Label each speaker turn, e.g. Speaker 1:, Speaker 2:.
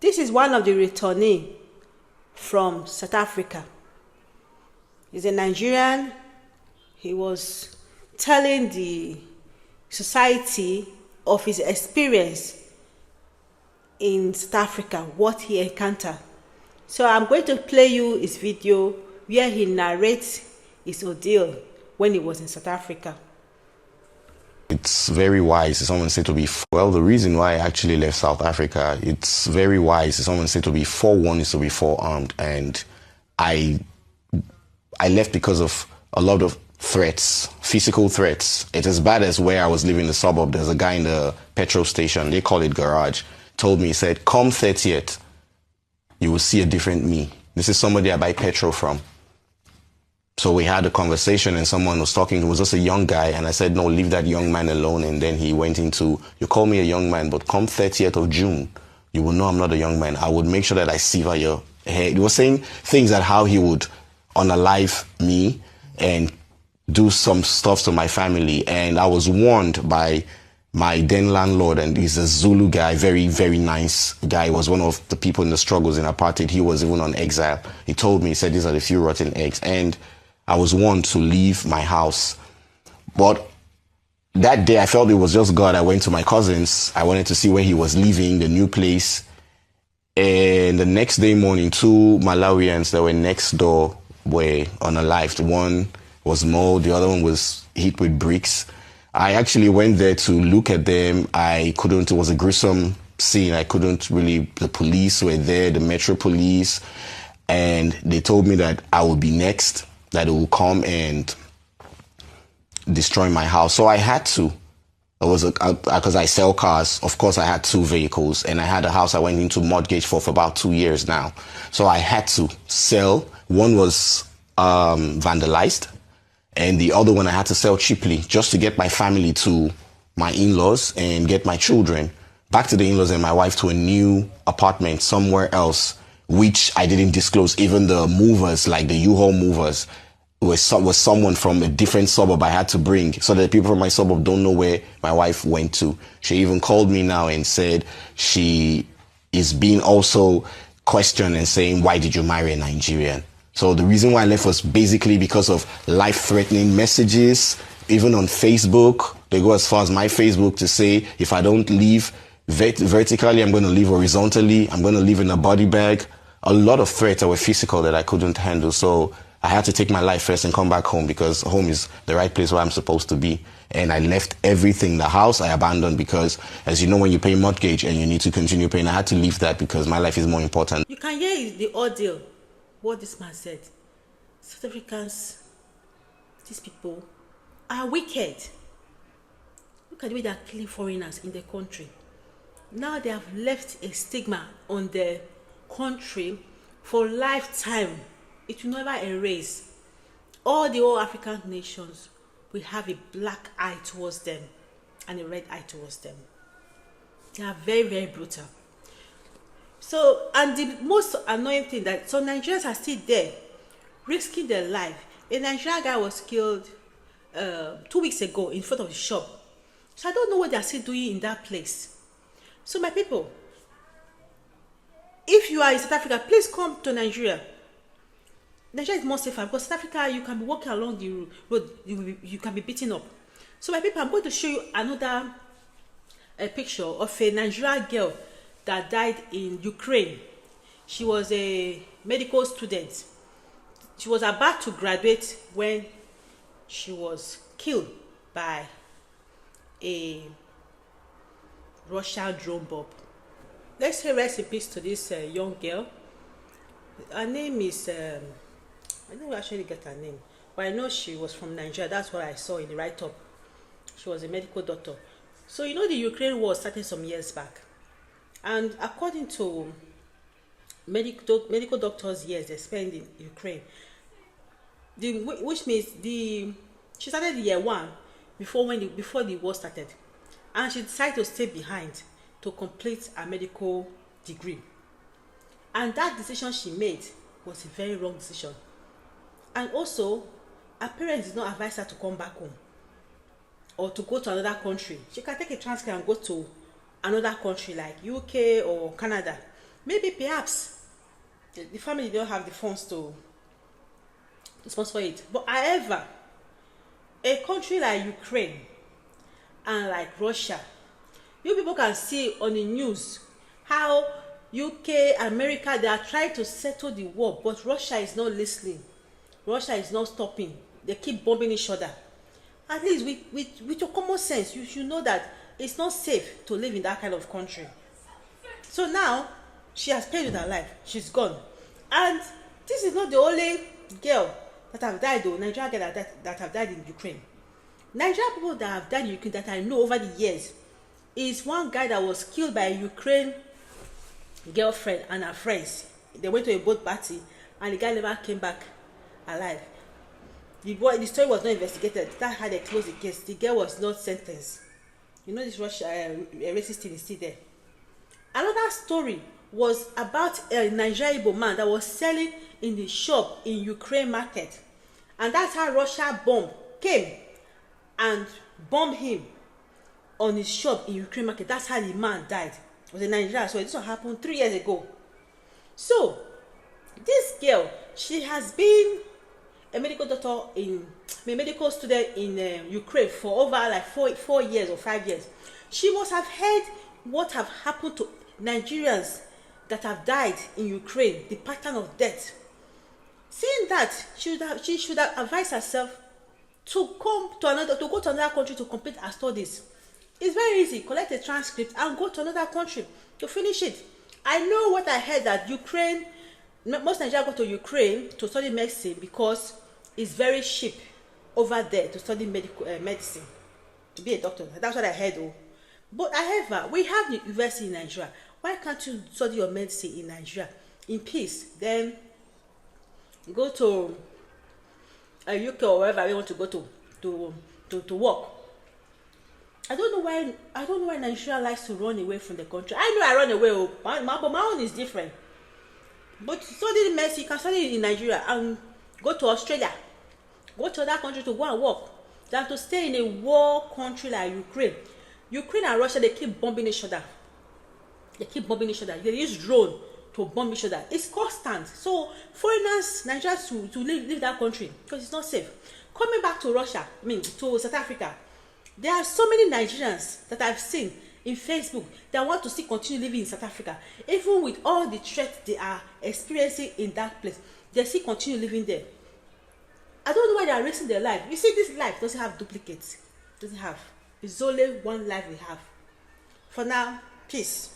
Speaker 1: This is one of the returnee from South Africa. He's a Nigerian. He was telling the society of his experience in South Africa, what he encountered. So I'm going to play you his video where he narrates his ordeal when he was in South Africa.
Speaker 2: It's very wise, someone said, to be, well, the reason why I actually left South Africa, it's very wise, someone said, to be forewarned is to be forearmed. And I left because of a lot of threats, physical threats. It's as bad as where I was living in the suburb. There's a guy in the petrol station, they call it garage, told me, he said, come 30th, you will see a different me. This is somebody I buy petrol from. So we had a conversation and someone was talking, it was just a young guy, and I said, no, leave that young man alone. And then he went into, you call me a young man, but come 30th of June, you will know I'm not a young man. I would make sure that I sever your hair. He was saying things that how he would unalive me and do some stuff to my family. And I was warned by my then landlord, and he's a Zulu guy, very, very nice guy. He was one of the people in the struggles in apartheid. He was even on exile. He told me, he said, these are the few rotten eggs. And I was warned to leave my house. But that day I felt it was just God. I went to my cousin's. I wanted to see where he was living, the new place. And the next day morning, two Malawians that were next door were unalived. One was mauled, the other one was hit with bricks. I actually went there to look at them. I couldn't, it was a gruesome scene. I couldn't really, the police were there, the Metro police, and they told me that I would be next, that it will come and destroy my house. So I had to. It was because I sell cars. Of course, I had two vehicles, and I had a house I went into mortgage for about 2 years now. So I had to sell. One was vandalized, and the other one I had to sell cheaply just to get my family to my in-laws and get my children back to the in-laws and my wife to a new apartment somewhere else, which I didn't disclose. Even the movers, like the U-Haul movers, was someone from a different suburb I had to bring, so that people from my suburb don't know where my wife went to. She even called me now and said she is being also questioned and saying, why did you marry a Nigerian? So the reason why I left was basically because of life-threatening messages. Even on Facebook, they go as far as my Facebook to say, if I don't leave vertically, I'm going to leave horizontally. I'm going to live in a body bag. A lot of threats that were physical that I couldn't handle. So I had to take my life first and come back home, because home is the right place where I'm supposed to be. And I left everything. The house I abandoned because, as you know, when you pay mortgage and you need to continue paying, I had to leave that because my life is more important.
Speaker 1: You can hear the ordeal, what this man said. South Africans, these people are wicked. Look at the way they are killing foreigners in their country. Now they have left a stigma on their country for lifetime. It will never erase. All the old African nations will have a black eye towards them and a red eye towards them. They are very, very brutal. So, and the most annoying thing that, so Nigerians are still there, risking their life. A Nigerian guy was killed 2 weeks ago in front of the shop. So I don't know what they are still doing in that place. So my people, if you are in South Africa, please come to Nigeria. Nigeria is more safer, because South Africa, you can be walking along the road, you can be beaten up. So my people, I'm going to show you another picture of a Nigerian girl that died in Ukraine. She was a medical student. She was about to graduate when she was killed by a Russian drone bomb. Let's say rest in peace to this young girl. Her name is, I didn't actually get her name, but I know she was from Nigeria. That's what I saw in the write-up. She was a medical doctor. So you know the Ukraine war started some years back. And according to medical doctors' years they spent in Ukraine, which means she started year one before the war started, and she decided to stay behind to complete her medical degree. And that decision she made was a very wrong decision. And also, her parents did not advise her to come back home or to go to another country. She can take a transfer and go to another country like UK or Canada. maybe perhaps the family don't have the funds to sponsor it. But however, a country like Ukraine and like Russia, you people can see on the news how UK, America, they are trying to settle the war, but Russia is not listening. Russia is not stopping. They keep bombing each other. At least with your common sense, you should know that it's not safe to live in that kind of country. So now, she has paid with her life. She's gone. And this is not the only girl that have died, though. Nigerian girl that have died in Ukraine. Nigerian people that have died in Ukraine that I know over the years is one guy that was killed by a Ukraine girlfriend and her friends. They went to a boat party and the guy never came back alive. The story was not investigated. That's how they closed the case. The girl was not sentenced. You know, this Russia racist thing is still there. Another story was about a Nigerian man that was selling in the shop in Ukraine market, and that's how Russia bomb came and bombed him on his shop in Ukraine market. That's how the man died. It was in Nigeria. So this one happened 3 years ago. So this girl, she has been a medical medical student in Ukraine for over like 4 years or 5 years. She must have heard what have happened to Nigerians that have died in Ukraine, the pattern of death. Seeing that, she should have advised herself to go to another country to complete her studies. It's very easy. Collect a transcript and go to another country to finish it. I know what I heard, that Ukraine, most Nigerians go to Ukraine to study medicine because it's very cheap over there to study medicine, to be a doctor. That's what I heard. Oh. But however, we have the university in Nigeria. Why can't you study your medicine in Nigeria in peace? Then go to UK or wherever you want to go to work. I don't know why Nigeria likes to run away from the country. I know I run away, but my own is different. But study medicine, you can study it in Nigeria and go to Australia, go to other country to go and work, than to stay in a war country like Ukraine. Ukraine and Russia, they keep bombing each other. They use drone to bomb each other. It's constant. So foreigners, Nigerians to leave that country because it's not safe. Coming back to Russia, to South Africa, there are so many Nigerians that I've seen in Facebook that want to still continue living in South Africa. Even with all the threats they are experiencing in that place, they still continue living there. I don't know why they are risking their life. You see, this life doesn't have duplicates. It doesn't have. It's only one life we have. For now, peace.